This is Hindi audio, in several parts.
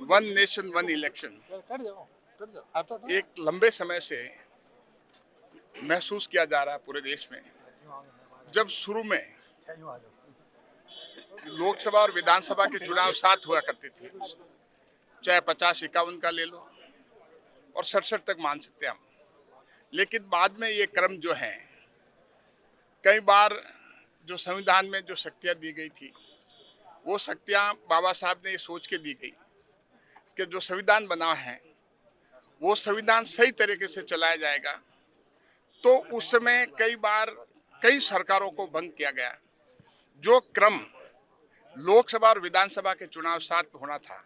वन नेशन वन इलेक्शन एक लंबे समय से महसूस किया जा रहा है पूरे देश में। जब शुरू में लोकसभा और विधानसभा के चुनाव साथ हुआ करते थे, चाहे 50-51 का ले लो और 67 तक मान सकते हैं हम, लेकिन बाद में ये क्रम जो है, कई बार जो संविधान में जो शक्तियां दी गई थी, वो शक्तियां बाबा साहब ने ये सोच के दी गई कि जो संविधान बना है वो संविधान सही तरीके से चलाया जाएगा। तो उस समय कई बार कई सरकारों को भंग किया गया। जो क्रम लोकसभा और विधानसभा के चुनाव साथ होना था,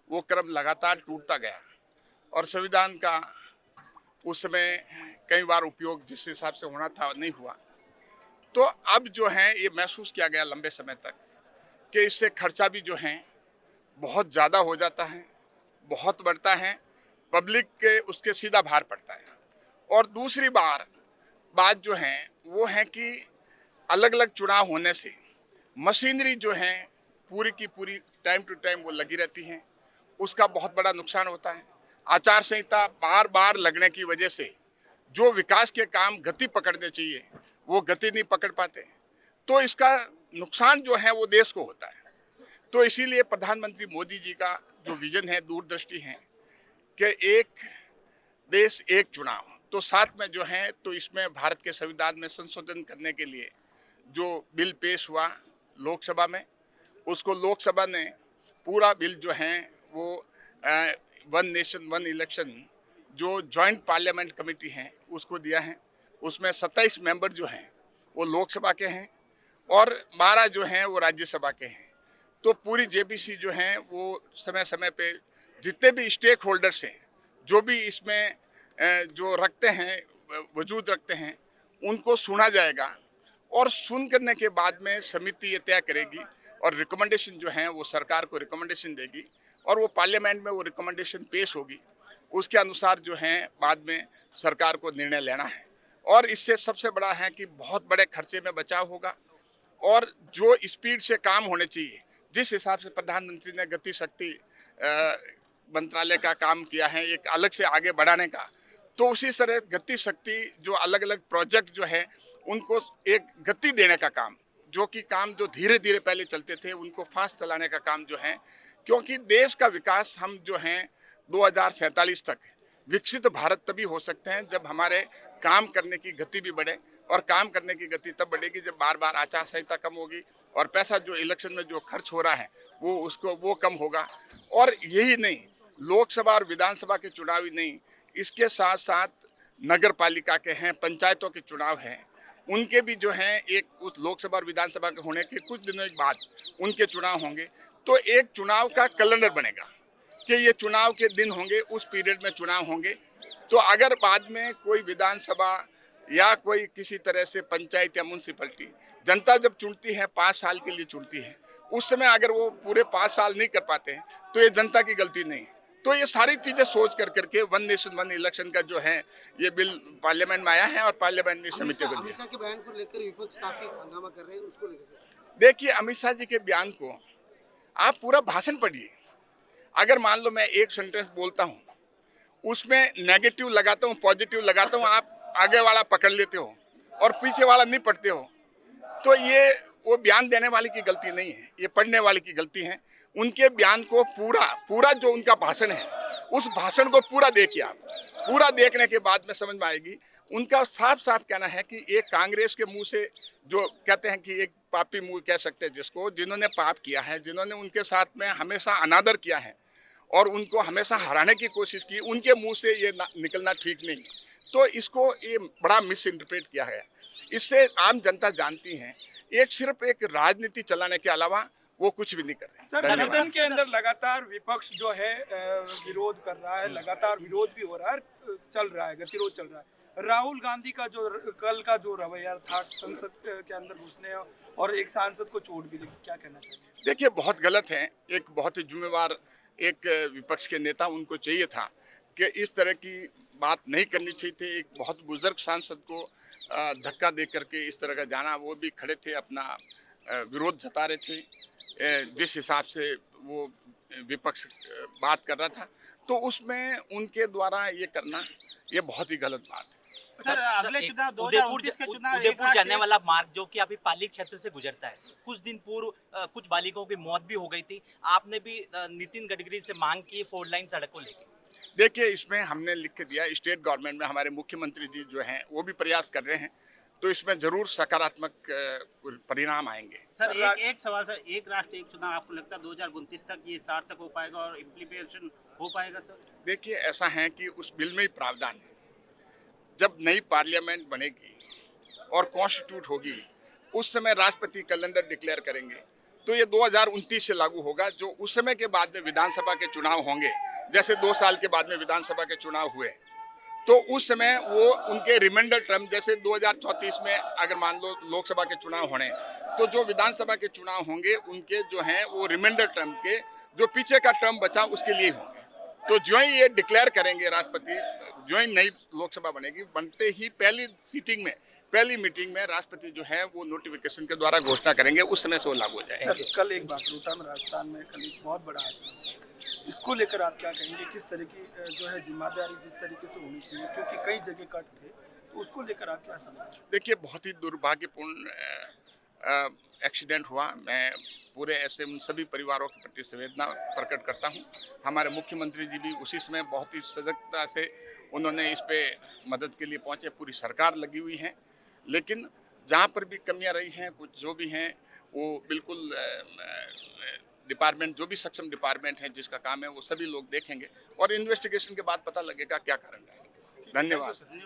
वो क्रम लगातार टूटता गया और संविधान का उस समय कई बार उपयोग जिस हिसाब से होना था नहीं हुआ। तो अब जो है ये महसूस किया गया लंबे समय तक कि इससे खर्चा भी जो है बहुत ज़्यादा हो जाता है, बहुत बढ़ता है, पब्लिक के उसके सीधा भार पड़ता है। और दूसरी बात जो है वो है कि अलग अलग चुनाव होने से मशीनरी जो है पूरी की पूरी टाइम टू टाइम वो लगी रहती हैं, उसका बहुत बड़ा नुकसान होता है। आचार संहिता बार बार लगने की वजह से जो विकास के काम गति पकड़ने चाहिए वो गति नहीं पकड़ पाते, तो इसका नुकसान जो है वो देश को होता है। तो इसीलिए प्रधानमंत्री मोदी जी का जो विजन है, दूरदृष्टि है कि एक देश एक चुनाव, तो साथ में जो है तो इसमें भारत के संविधान में संशोधन करने के लिए जो बिल पेश हुआ लोकसभा में, उसको लोकसभा ने पूरा बिल जो है वो वन नेशन वन इलेक्शन जो जॉइंट पार्लियामेंट कमेटी है उसको दिया है। उसमें 27 मेंबर जो हैं वो लोकसभा के हैं और 12 जो हैं वो राज्यसभा के हैं। तो पूरी जेपीसी जो है वो समय समय पे जितने भी स्टेक होल्डर्स हैं, जो भी इसमें जो रखते हैं वजूद रखते हैं, उनको सुना जाएगा और सुन करने के बाद में समिति ये तय करेगी और रिकमेंडेशन जो है वो सरकार को रिकमेंडेशन देगी और वो पार्लियामेंट में वो रिकमेंडेशन पेश होगी। उसके अनुसार जो है बाद में सरकार को निर्णय लेना है और इससे सबसे बड़ा है कि बहुत बड़े खर्चे में बचाव होगा और जो स्पीड से काम होने चाहिए, जिस हिसाब से प्रधानमंत्री ने गति शक्ति मंत्रालय का काम किया है एक अलग से आगे बढ़ाने का, तो उसी तरह गति शक्ति जो अलग अलग प्रोजेक्ट जो है उनको एक गति देने का काम, जो कि काम जो धीरे धीरे पहले चलते थे उनको फास्ट चलाने का काम जो है, क्योंकि देश का विकास हम जो हैं 2047 तक विकसित भारत तभी हो सकते हैं जब हमारे काम करने की गति भी बढ़े और काम करने की गति तब बढ़ेगी जब बार बार आचार संहिता कम होगी और पैसा जो इलेक्शन में जो खर्च हो रहा है वो कम होगा। और यही नहीं, लोकसभा और विधानसभा के चुनाव ही नहीं, इसके साथ साथ नगर पालिका के हैं, पंचायतों के चुनाव हैं, उनके भी जो हैं एक उस लोकसभा और विधानसभा के होने के कुछ दिनों के बाद उनके चुनाव होंगे। तो एक चुनाव का कैलेंडर बनेगा कि ये चुनाव के दिन होंगे, उस पीरियड में चुनाव होंगे। तो अगर बाद में कोई विधानसभा या कोई किसी तरह से पंचायत या म्यूनसिपलिटी जनता जब चुनती है 5 साल के लिए चुनती है, उस समय अगर वो पूरे 5 साल नहीं कर पाते हैं तो ये जनता की गलती नहीं। तो ये सारी चीजें सोच करके वन नेशन वन इलेक्शन का जो है ये बिल पार्लियामेंट में आया है और पार्लियामेंट ने समिति को दिया। अमित शाह के बयान को लेकर विपक्ष काफी हंगामा कर रहे हैं, उसको लेकर देखिए, अमित शाह जी के बयान को आप पूरा भाषण पढ़िए। अगर मान लो मैं एक सेंटेंस बोलता हूँ, उसमें नेगेटिव लगाता हूँ, पॉजिटिव लगाता हूँ, आप आगे वाला पकड़ लेते हो और पीछे वाला नहीं पढ़ते हो, तो ये वो बयान देने वाले की गलती नहीं है, ये पढ़ने वाले की गलती है। उनके बयान को पूरा जो उनका भाषण है उस भाषण को पूरा देखिए आप। पूरा देखने के बाद में समझ में आएगी। उनका साफ साफ कहना है कि एक कांग्रेस के मुंह से जो कहते हैं कि एक पापी मुंह कह सकते हैं जिसको, जिन्होंने पाप किया है, जिन्होंने उनके साथ में हमेशा अनादर किया है और उनको हमेशा हराने की कोशिश की, उनके मुंह से ये निकलना ठीक नहीं। तो इसको ये बड़ा मिस इंटरप्रेट किया है। इससे आम जनता जानती है एक सिर्फ एक राजनीति चलाने के अलावा वो कुछ भी नहीं कर रहे। सर, सदन के अंदर लगातार विपक्ष जो है विरोध कर रहा है, लगातार विरोध भी हो रहा है, चल रहा है, गतिरोध चल रहा है। राहुल गांधी का जो कल का जो रवैया था संसद के अंदर घुसने और एक सांसद को चोट भी दी, क्या कहना चाहिए? देखिए, बहुत गलत है। एक बहुत ही जिम्मेवार एक विपक्ष के नेता, उनको चाहिए था कि इस तरह की बात नहीं करनी चाहिए थी। एक बहुत बुजुर्ग सांसद को धक्का दे करके इस तरह का जाना, वो भी खड़े थे, अपना विरोध जता रहे थे। जिस हिसाब से वो विपक्ष बात कर रहा था, तो उसमें उनके द्वारा ये करना ये बहुत ही गलत बात है। सर अगले एक चुनाव उदयपुर 2029 के चुनाव उदयपुर एक जाने राष्ट्र- वाला मार्ग जो कि अभी पाली क्षेत्र से गुजरता है, कुछ दिन पूर्व कुछ बालिकाओं की मौत भी हो गई थी। आपने भी नितिन गडकरी से मांग की 4 लाइन सड़क को लेकर। देखिए, इसमें हमने लिख के दिया, स्टेट गवर्नमेंट में हमारे मुख्यमंत्री जी जो हैं वो भी प्रयास कर रहे हैं, तो इसमें जरूर सकारात्मक परिणाम आएंगे। सर एक सवाल सर, एक राष्ट्र एक चुनाव आपको लगता है 2029 तक ये सार्थक हो पाएगा और इम्प्लीमेंटेशन हो पाएगा सर? देखिए, ऐसा है कि उस बिल में ही प्रावधान है, जब नई पार्लियामेंट बनेगी और कॉन्स्टिट्यूट होगी, उस समय राष्ट्रपति कैलेंडर डिक्लेयर करेंगे, तो ये 2029 से लागू होगा। जो उस समय के बाद में विधानसभा के चुनाव होंगे, जैसे 2 साल के बाद में विधानसभा के चुनाव हुए, तो उस समय वो उनके रिमाइंडर टर्म, जैसे 2034 में अगर मान लो लोकसभा के चुनाव होने, तो जो विधानसभा के चुनाव होंगे उनके जो हैं वो रिमाइंडर टर्म के जो पीछे का टर्म बचा उसके लिए होंगे। तो जो ही ये डिक्लेयर करेंगे राष्ट्रपति, जो ही नई लोकसभा बनेगी, बनते ही पहली मीटिंग में राष्ट्रपति जो है वो नोटिफिकेशन के द्वारा घोषणा करेंगे, उस समय से वो लागू हो जाएगा। सर कल एक बात रोहतक राजस्थान में कल एक बहुत बड़ा हादसा हुआ। इसको लेकर आप क्या कहेंगे, किस तरह की जो है जिम्मेदारी जिस तरीके से होनी चाहिए, क्योंकि कई जगह कट थे, तो उसको लेकर आप क्या समझते हैं? देखिए, बहुत ही दुर्भाग्यपूर्ण एक्सीडेंट हुआ। मैं पूरे ऐसे उन सभी परिवारों के प्रति संवेदना प्रकट करता हूं। हमारे मुख्यमंत्री जी भी उसी समय बहुत ही सजगता से उन्होंने इस पे मदद के लिए पहुंचे, पूरी सरकार लगी हुई है। लेकिन जहां पर भी कमियां रही हैं, कुछ जो भी हैं, वो बिल्कुल डिपार्टमेंट, जो भी सक्षम डिपार्टमेंट है जिसका काम है, वो सभी लोग देखेंगे और इन्वेस्टिगेशन के बाद पता लगेगा क्या कारण है। धन्यवाद।